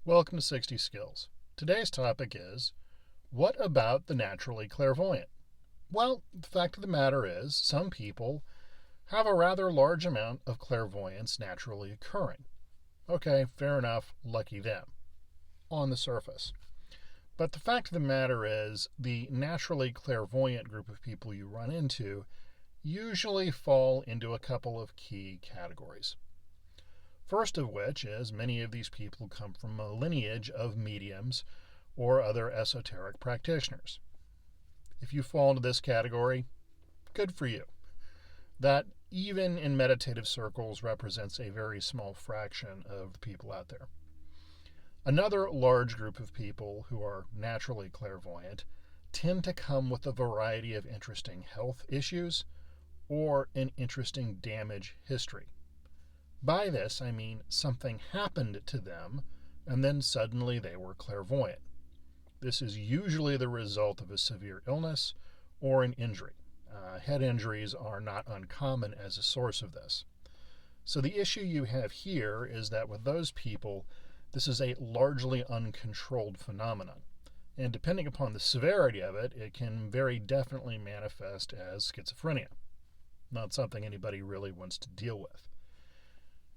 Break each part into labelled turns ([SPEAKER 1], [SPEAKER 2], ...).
[SPEAKER 1] Welcome to 60 Skills. Today's topic is, what about the naturally clairvoyant? Well, the fact of the matter is, some people have a rather large amount of clairvoyance naturally occurring. Okay, fair enough, lucky them, on the surface. But the fact of the matter is, the naturally clairvoyant group of people you run into usually fall into a couple of key categories. First of which is many of these people come from a lineage of mediums or other esoteric practitioners. If you fall into this category, good for you. That, even in meditative circles, represents a very small fraction of the people out there. Another large group of people who are naturally clairvoyant tend to come with a variety of interesting health issues or an interesting damage history. By this, I mean something happened to them, and then suddenly they were clairvoyant. This is usually the result of a severe illness or an injury. Head injuries are not uncommon as a source of this. So the issue you have here is that with those people, this is a largely uncontrolled phenomenon. And depending upon the severity of it, it can very definitely manifest as schizophrenia. Not something anybody really wants to deal with.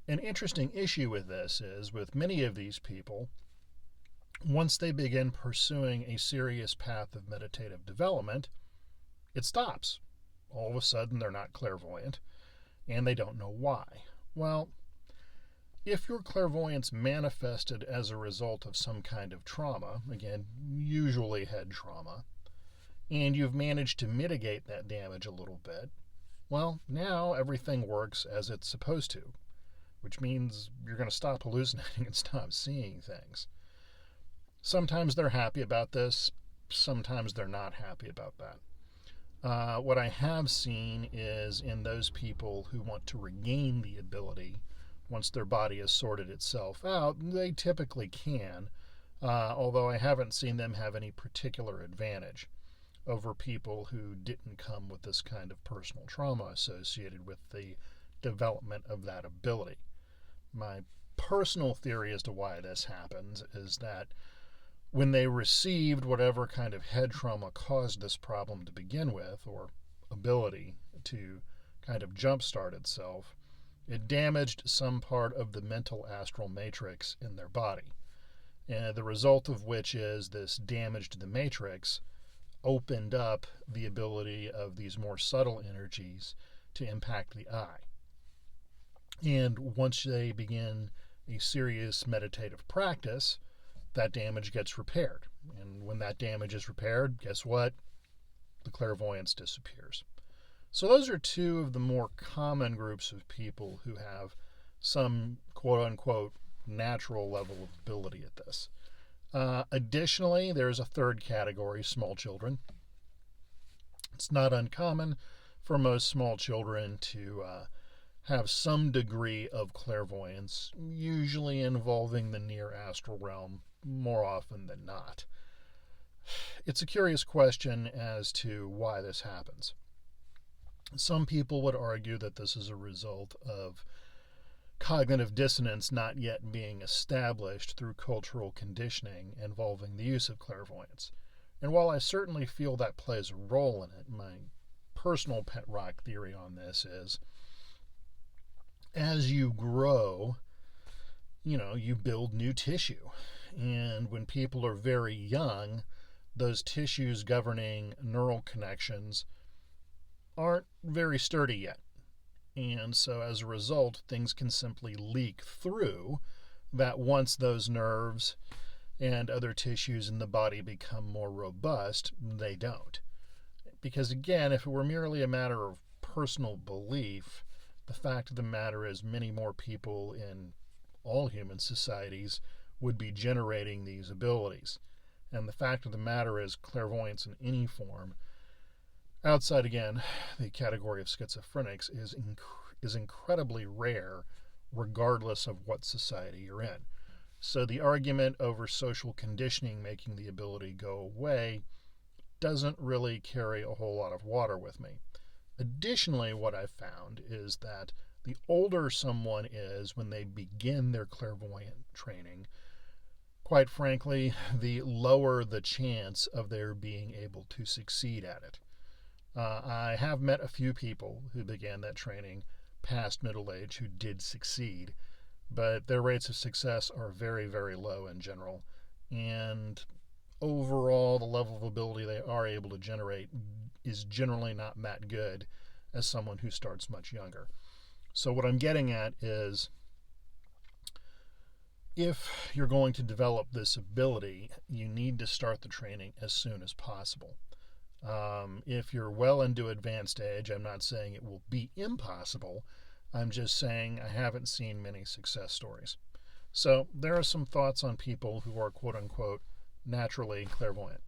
[SPEAKER 1] An interesting issue with this is, with many of these people, once they begin pursuing a serious path of meditative development, it stops. All of a sudden, they're not clairvoyant, and they don't know why. Well, if your clairvoyance manifested as a result of some kind of trauma, again, usually head trauma, and you've managed to mitigate that damage a little bit, well, now everything works as it's supposed to, which means you're going to stop hallucinating and stop seeing things. Sometimes they're happy about this, sometimes they're not happy about that. What I have seen is in those people who want to regain the ability, once their body has sorted itself out, they typically can, although I haven't seen them have any particular advantage over people who didn't come with this kind of personal trauma associated with the development of that ability. My personal theory as to why this happens is that when they received whatever kind of head trauma caused this problem to begin with, or ability to kind of jumpstart itself, it damaged some part of the mental astral matrix in their body. And the result of which is this damage to the matrix opened up the ability of these more subtle energies to impact the eye. And once they begin a serious meditative practice, that damage gets repaired. And when that damage is repaired, guess what? The clairvoyance disappears. So those are two of the more common groups of people who have some quote-unquote natural level of ability at this. Additionally, there's a third category, small children. It's not uncommon for most small children to have some degree of clairvoyance, usually involving the near astral realm, more often than not. It's a curious question as to why this happens. Some people would argue that this is a result of cognitive dissonance not yet being established through cultural conditioning involving the use of clairvoyance. And while I certainly feel that plays a role in it, my personal pet rock theory on this is, as you grow, you build new tissue. And when people are very young, those tissues governing neural connections aren't very sturdy yet. And so as a result, things can simply leak through that once those nerves and other tissues in the body become more robust, they don't. Because again, if it were merely a matter of personal belief, the fact of the matter is many more people in all human societies would be generating these abilities. And the fact of the matter is clairvoyance in any form, outside again the category of schizophrenics, is incredibly rare regardless of what society you're in. So the argument over social conditioning making the ability go away doesn't really carry a whole lot of water with me. Additionally, what I've found is that the older someone is when they begin their clairvoyant training, quite frankly, the lower the chance of their being able to succeed at it. I have met a few people who began that training past middle age who did succeed, but their rates of success are very, very low in general. And overall, the level of ability they are able to generate is generally not that good as someone who starts much younger. So, what I'm getting at is if you're going to develop this ability, you need to start the training as soon as possible. If you're well into advanced age, I'm not saying it will be impossible. I'm just saying I haven't seen many success stories. So there are some thoughts on people who are quote unquote naturally clairvoyant.